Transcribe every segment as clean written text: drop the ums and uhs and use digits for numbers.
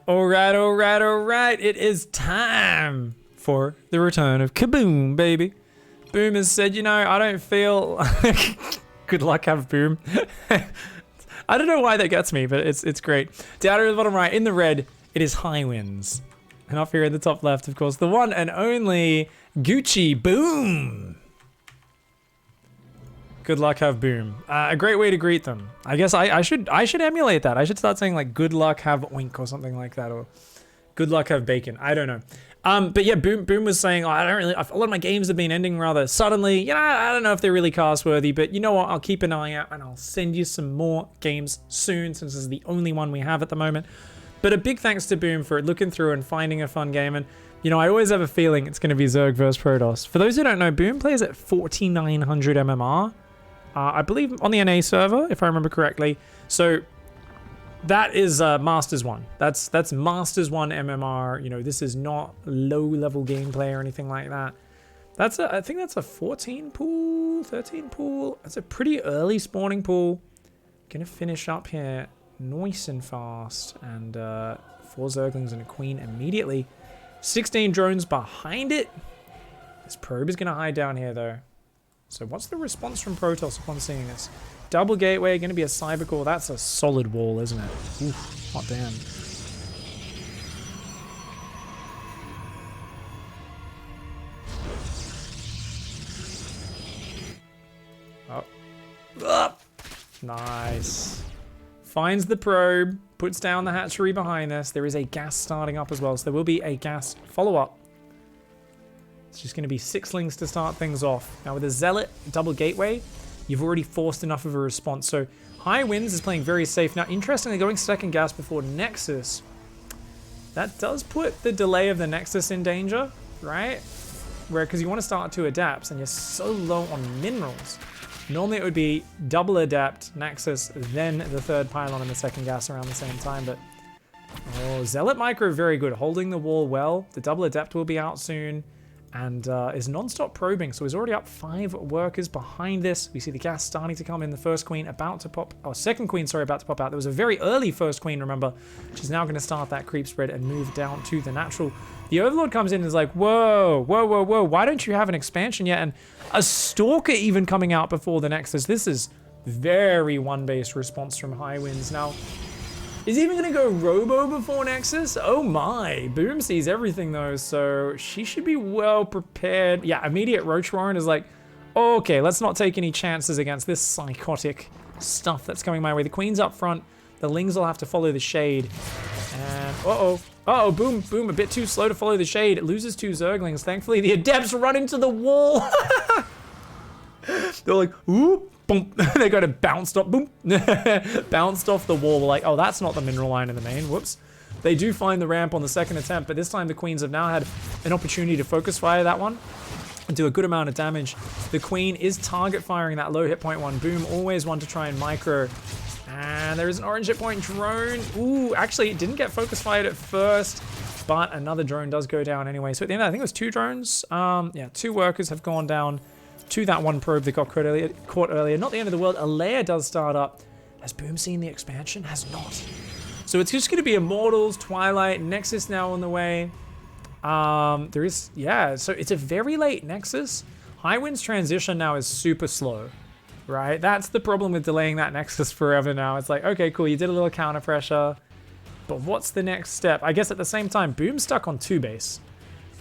All right. It is time for the return of Kaboom, baby. Boom has said, you know, I don't feel... Good luck, have Boom. I don't know why that gets me, but it's great. Down at the bottom right, in the red, it is High Winds. And up here in the top left, of course, the one and only Gucci Boom. Good luck, have Boom. A great way to greet them. I guess I should emulate that. I should start saying like good luck, have Oink or something like that, or good luck, have Bacon. I don't know. But yeah, Boom was saying, oh, a lot of my games have been ending rather suddenly. You know, I don't know if they're really cast worthy, but you know what? I'll keep an eye out and I'll send you some more games soon, since this is the only one we have at the moment. But a big thanks to Boom for looking through and finding a fun game. And you know, I always have a feeling it's going to be Zerg versus Protoss. For those who don't know, Boom plays at 4900 MMR. I believe on the NA server, if I remember correctly. So that is Masters 1. That's Masters 1 MMR. You know, this is not low-level gameplay or anything like that. I think that's a 14 pool, 13 pool. That's a pretty early spawning pool. Gonna finish up here nice and fast. And 4 Zerglings and a Queen immediately. 16 drones behind it. This probe is gonna hide down here though. So what's the response from Protoss upon seeing this? Double gateway, going to be a cyber core. That's a solid wall, isn't it? Oof, hot damn. Oh. Up. Nice. Finds the probe, puts down the hatchery behind this. There is a gas starting up as well, so there will be a gas follow-up. It's just going to be 6lings to start things off. Now with a Zealot double gateway, you've already forced enough of a response. So High Winds is playing very safe. Now interestingly, going second gas before Nexus, that does put the delay of the Nexus in danger, right? Because you want to start 2 adapts and you're so low on minerals. Normally it would be double adapt, Nexus, then the 3rd pylon and the second gas around the same time. But oh, Zealot Micro, very good. Holding the wall well. The double adapt will be out soon. And is non-stop probing, so he's already up 5 workers behind this. We see the gas starting to come in. The first queen about to pop, second queen, sorry, about to pop out. There was a very early first queen, remember, which is now going to start that creep spread and move down to the natural. The Overlord comes in and is like, whoa, why don't you have an expansion yet? And a Stalker even coming out before the Nexus. This is very one-based response from High Winds. Now, is he even going to go Robo before Nexus? Oh my. Boom sees everything though, so she should be well prepared. Yeah, immediate Roach Warren is like, okay, let's not take any chances against this psychotic stuff that's coming my way. The Queen's up front. The Lings will have to follow the shade. And Boom, a bit too slow to follow the shade. It loses 2 Zerglings. Thankfully, the Adepts run into the wall. They're like, ooh. Boom. They got it bounced off. Boom. Bounced off the wall. Like, oh, that's not the mineral line in the main. Whoops. They do find the ramp on the second attempt, but this time the Queens have now had an opportunity to focus fire that one and do a good amount of damage. The Queen is target firing that low hit point one. Boom, always one to try and micro. And there is an orange hit point drone. Ooh, actually, it didn't get focus fired at first, but another drone does go down anyway. So at the end, I think it was 2 drones. Yeah, 2 workers have gone down to that one probe that got caught earlier. Not the end of the world. A layer does start up. Has Boom seen the expansion? Has not. So it's just going to be Immortals, Twilight, Nexus now on the way. There is, yeah, so it's a very late Nexus. High Winds transition now is super slow, right? That's the problem with delaying that Nexus forever now. It's like, okay, cool, you did a little counter pressure, but what's the next step? I guess at the same time, Boom's stuck on 2 base.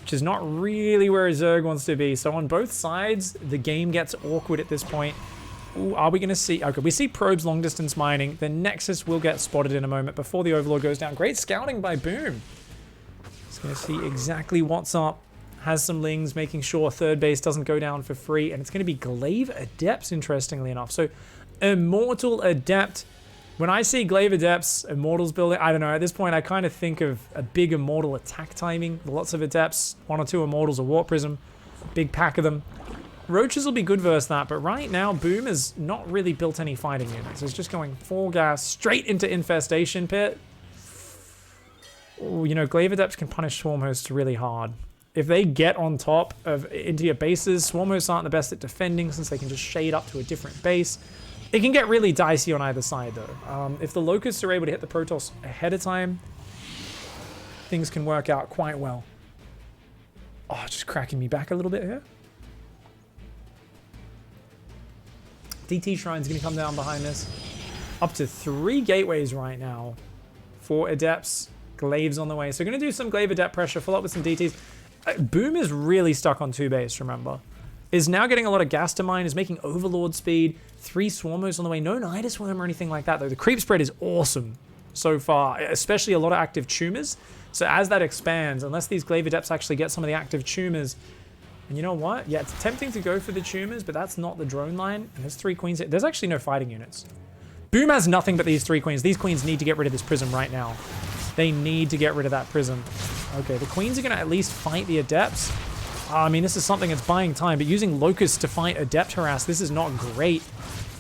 Which is not really where Zerg wants to be. So on both sides, the game gets awkward at this point. Ooh, are we going to see... Okay, we see probes long distance mining. The Nexus will get spotted in a moment before the Overlord goes down. Great scouting by Boom. He's going to see exactly what's up. Has some Lings, making sure 3rd base doesn't go down for free. And it's going to be Glaive Adepts, interestingly enough. So Immortal Adept. When I see Glaive Adepts, Immortals building, I don't know, at this point I kind of think of a big Immortal attack timing. Lots of Adepts, 1 or 2 Immortals, a Warp Prism, a big pack of them. Roaches will be good versus that, but right now Boom has not really built any fighting units. It's just going full gas straight into Infestation Pit. Ooh, you know, Glaive Adepts can punish Swarm Hosts really hard. If they get on top of into your bases, Swarm Hosts aren't the best at defending since they can just shade up to a different base. It can get really dicey on either side, though. If the Locusts are able to hit the Protoss ahead of time, things can work out quite well. Oh, just cracking me back a little bit here. DT Shrine's going to come down behind this. Up to 3 gateways right now. 4 Adepts. Glaives on the way. So we're going to do some Glaive Adept pressure. Follow up with some DTs. Boom is really stuck on 2 base, remember. Is now getting a lot of gas to mine. Is making Overlord speed. 3 Swarmos on the way. No Nidus Worm or anything like that, though. The creep spread is awesome so far. Especially a lot of active tumors. So as that expands, unless these Glaive Adepts actually get some of the active tumors... And you know what? Yeah, it's tempting to go for the tumors, but that's not the drone line. And there's 3 queens. There's actually no fighting units. Boom has nothing but these 3 queens. These queens need to get rid of this prism right now. They need to get rid of that prism. Okay, the queens are going to at least fight the adepts. I mean, this is something that's buying time, but using locusts to fight adept harass, this is not great.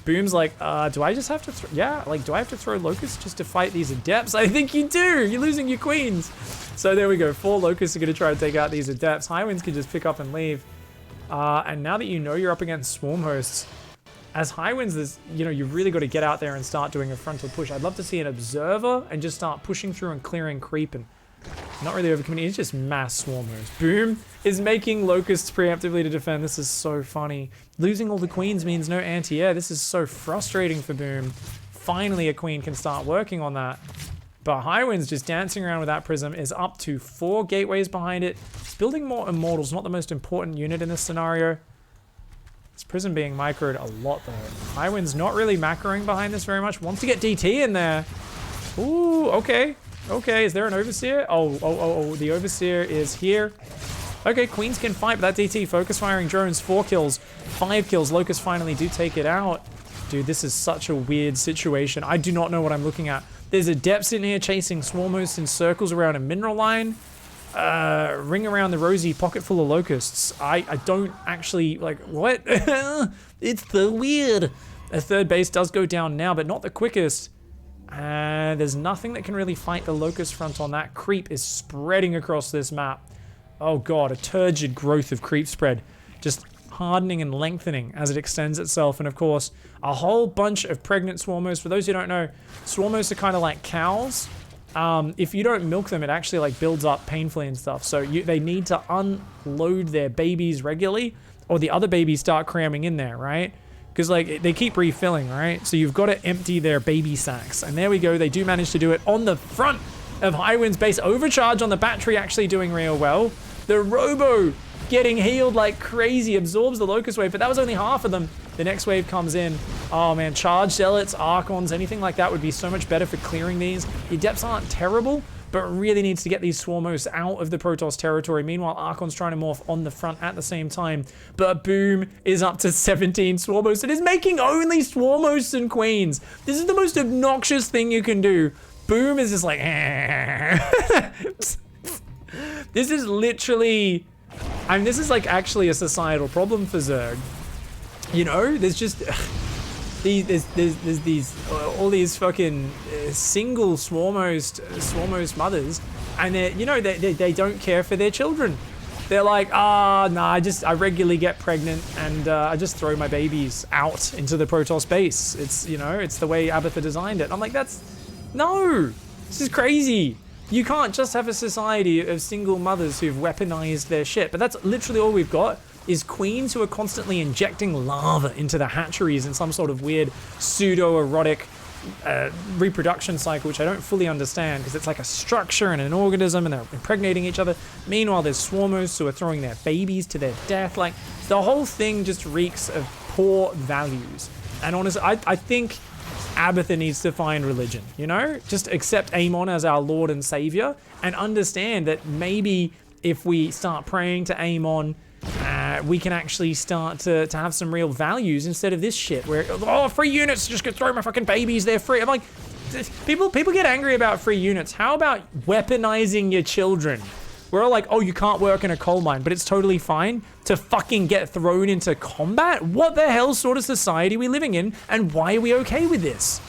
Boom's like, do I just have to yeah, like, do I have to throw locusts just to fight these adepts? I think you do. You're losing your queens. So there we go. 4 locusts are going to try to take out these adepts. Highwinds can just pick up and leave. And now that you know you're up against swarm hosts, as Highwinds, there's, you know, you've really got to get out there and start doing a frontal push. I'd love to see an observer and just start pushing through and clearing creep and not really overcommitting. It's just mass swarm hosts. Boom is making locusts preemptively to defend. This is so funny. Losing all the queens means no anti-air. This is so frustrating for Boom. Finally, a queen can start working on that. But Highwinds just dancing around with that prism is up to 4 gateways behind it. It's building more immortals, not the most important unit in this scenario. This prism being microed a lot though. Highwinds not really macroing behind this very much. Wants to get DT in there. Ooh, okay. Okay, is there an Overseer? Oh, the Overseer is here. Okay, Queens can fight, but that DT focus firing drones, 4 kills, 5 kills. Locusts finally do take it out. Dude, this is such a weird situation. I do not know what I'm looking at. There's adepts in here chasing swarm hosts in circles around a mineral line. Ring around the rosy, pocket full of locusts. I don't actually, like, what? It's so weird. A 3rd base does go down now, but not the quickest. There's nothing that can really fight the locust front on that. Creep is spreading across this map. Oh god, a turgid growth of creep spread. Just hardening and lengthening as it extends itself. And of course, a whole bunch of pregnant swarmos. For those who don't know, swarmos are kind of like cows. If you don't milk them, it actually like builds up painfully and stuff. So they need to unload their babies regularly, or the other babies start cramming in there, right? Because like they keep refilling, right? So you've got to empty their baby sacks. And there we go. They do manage to do it on the front of Highwind's base. Overcharge on the battery actually doing real well. The Robo getting healed like crazy, absorbs the Locust Wave, but that was only half of them. The next wave comes in. Oh man, Charge Zealots, Archons, anything like that would be so much better for clearing these. The Adepts aren't terrible, but really needs to get these Swarmos out of the Protoss territory. Meanwhile, Archon's trying to morph on the front at the same time, but Boom is up to 17 Swarmos and is making only Swarmos and Queens. This is the most obnoxious thing you can do. Boom is just like, This is literally, I mean, this is like actually a societal problem for Zerg. You know, there's just there's these all these fucking single swarmos mothers, and they, you know, they don't care for their children. They're like, nah, I regularly get pregnant and I just throw my babies out into the Protoss base. It's, you know, it's the way Abathur designed it. I'm like, no, this is crazy. You can't just have a society of single mothers who've weaponized their shit. But that's literally all we've got, is queens who are constantly injecting lava into the hatcheries in some sort of weird pseudo-erotic reproduction cycle, which I don't fully understand, because it's like a structure and an organism and they're impregnating each other. Meanwhile, there's swarmos who are throwing their babies to their death. Like, the whole thing just reeks of poor values. And honestly, I think Abathur needs to find religion, you know? Just accept Amon as our Lord and Savior and understand that maybe if we start praying to Amon, we can actually start to have some real values instead of this shit where, oh, free units, just gonna throw my fucking babies, they're free. I'm like, people get angry about free units. How about weaponizing your children? We're all like, oh, you can't work in a coal mine, but it's totally fine to fucking get thrown into combat? What the hell sort of society are we living in, and why are we okay with this?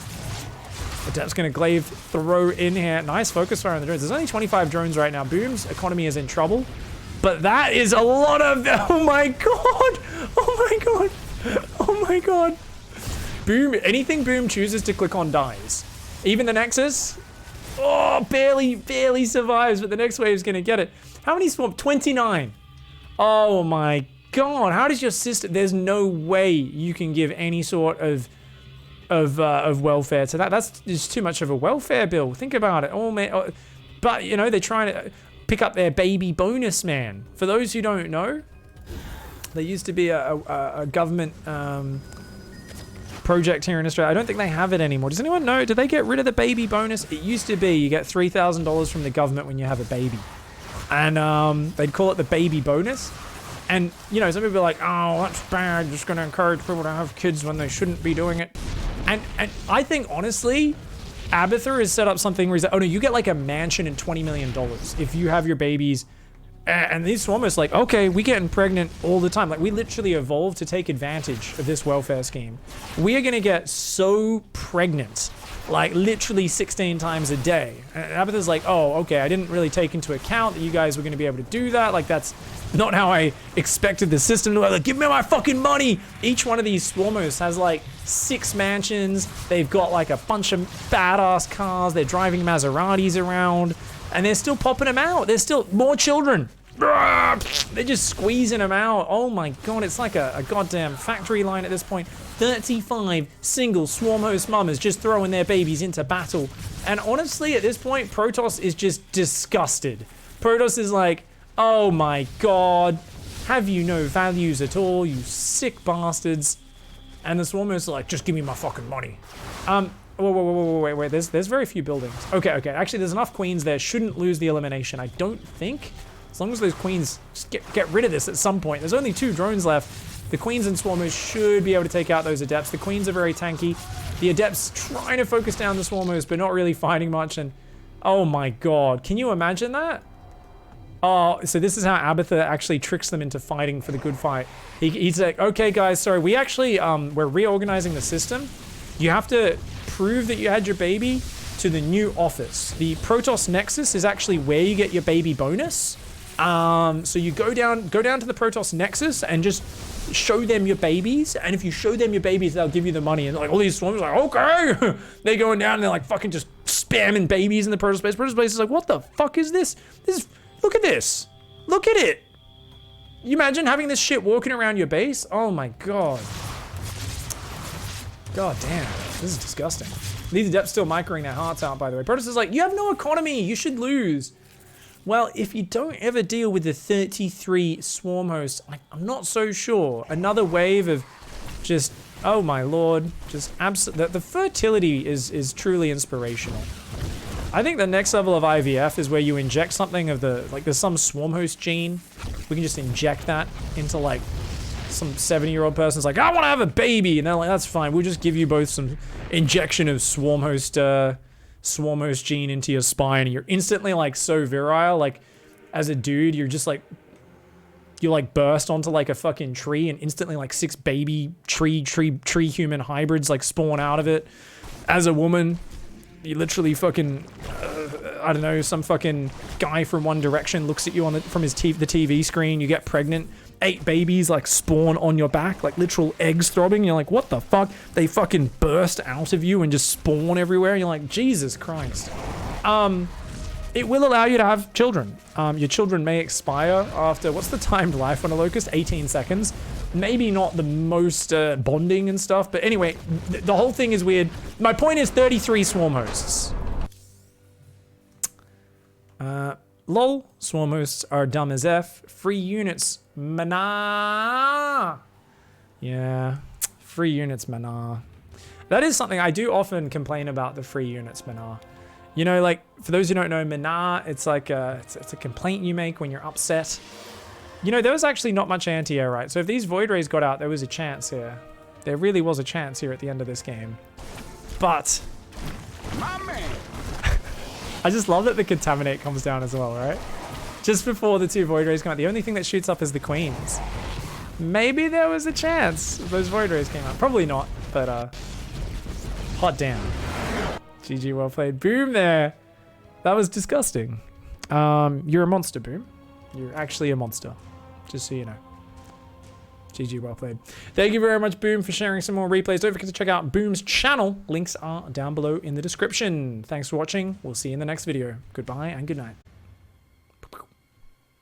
Adept's gonna glaive throw in here. Nice focus fire on the drones. There's only 25 drones right now. Boom's economy is in trouble, but that is a lot of, oh my god, oh my god, oh my god. Boom, anything Boom chooses to click on dies. Even the Nexus, Oh, barely survives, but the next wave's gonna get it. How many swarm? 29. Oh my God, how does your system, there's no way you can give any sort of welfare to that. That's just too much of a welfare bill. Think about it. Oh man, but you know, they're trying to pick up their baby bonus, man. For those who don't know, there used to be a government project here in Australia. I don't think they have it anymore. Does anyone know? Did they get rid of the baby bonus? It used to be you get $3,000 from the government when you have a baby. And they'd call it the baby bonus. And, you know, some people are like, oh, that's bad. Just going to encourage people to have kids when they shouldn't be doing it. And I think, honestly, Abathur has set up something where he's like, oh, no, you get like a mansion and $20 million if you have your babies. And these swarmers like, okay, we getting pregnant all the time. Like, we literally evolved to take advantage of this welfare scheme. We are going to get so pregnant, like literally 16 times a day. And Abathur's like, oh, okay, I didn't really take into account that you guys were going to be able to do that. Like, that's not how I expected the system to, like, give me my fucking money. Each one of these swarmers has like 6 mansions. They've got like a bunch of badass cars. They're driving Maseratis around and they're still popping them out. There's still more children. They're just squeezing them out. Oh my God, it's like a goddamn factory line at this point. 35 single swarm host mamas just throwing their babies into battle. And honestly, at this point, Protoss is just disgusted. Protoss is like, oh my God, have you no values at all, you sick bastards? And the swarmers are like, just give me my fucking money. Wait, there's very few buildings. Okay, actually there's enough queens there, shouldn't lose the elimination, I don't think. As long as those queens just get rid of this at some point. There's only 2 drones left. The queens and swarmers should be able to take out those adepts. The queens are very tanky. The adepts trying to focus down the swarmers, but not really fighting much. And oh my God, can you imagine that? Oh, so this is how Abathur actually tricks them into fighting for the good fight. He's like, okay guys, sorry, we actually, we're reorganizing the system. You have to prove that you had your baby to the new office. The Protoss Nexus is actually where you get your baby bonus. So you go down to the Protoss Nexus and just show them your babies. And if you show them your babies, they'll give you the money. And like all these swarmers are like, okay. They're going down and they're like fucking just spamming babies in the Protoss base. Protoss base is like, what the fuck is this? Look at this. Look at it. You imagine having this shit walking around your base? Oh my God. God damn. This is disgusting. These adepts still microing their hearts out, by the way. Protoss is like, you have no economy. You should lose. Well, if you don't ever deal with the 33 swarm hosts, I'm not so sure. Another wave of just, oh my Lord, just absolute. The fertility is truly inspirational. I think the next level of IVF is where you inject something of the, like there's some swarm host gene. We can just inject that into like some 70-year-old person's like, I want to have a baby. And they're like, that's fine. We'll just give you both some injection of swarm host gene into your spine. And you're instantly like so virile. Like as a dude, you're just like, you like burst onto like a fucking tree and instantly like 6 baby tree human hybrids like spawn out of it. As a woman, you literally fucking, I don't know, some fucking guy from One Direction looks at you on from the TV screen, you get pregnant, 8 babies like spawn on your back, like literal eggs throbbing, you're like, what the fuck? They fucking burst out of you and just spawn everywhere, you're like, Jesus Christ. It will allow you to have children. Your children may expire after, what's the timed life on a locust? 18 seconds. Maybe not the most bonding and stuff, but anyway, the whole thing is weird. My point is 33 swarm hosts. Lol, swarm hosts are dumb as F. Free units, mana. Yeah, free units, mana. That is something I do often complain about, the free units, mana. You know, like, for those who don't know, mana, it's like it's a complaint you make when you're upset. You know, there was actually not much anti-air, right? So if these Void Rays got out, there was a chance here. There really was a chance here at the end of this game. But my man. I just love that the Contaminate comes down as well, right? Just before the 2 Void Rays come out. The only thing that shoots up is the Queens. Maybe there was a chance if those Void Rays came out. Probably not, but hot damn. GG, well played. Boom there. That was disgusting. You're a monster, Boom. You're actually a monster. Just so you know. GG, well played. Thank you very much, Boom, for sharing some more replays. Don't forget to check out Boom's channel. Links are down below in the description. Thanks for watching. We'll see you in the next video. Goodbye and good night.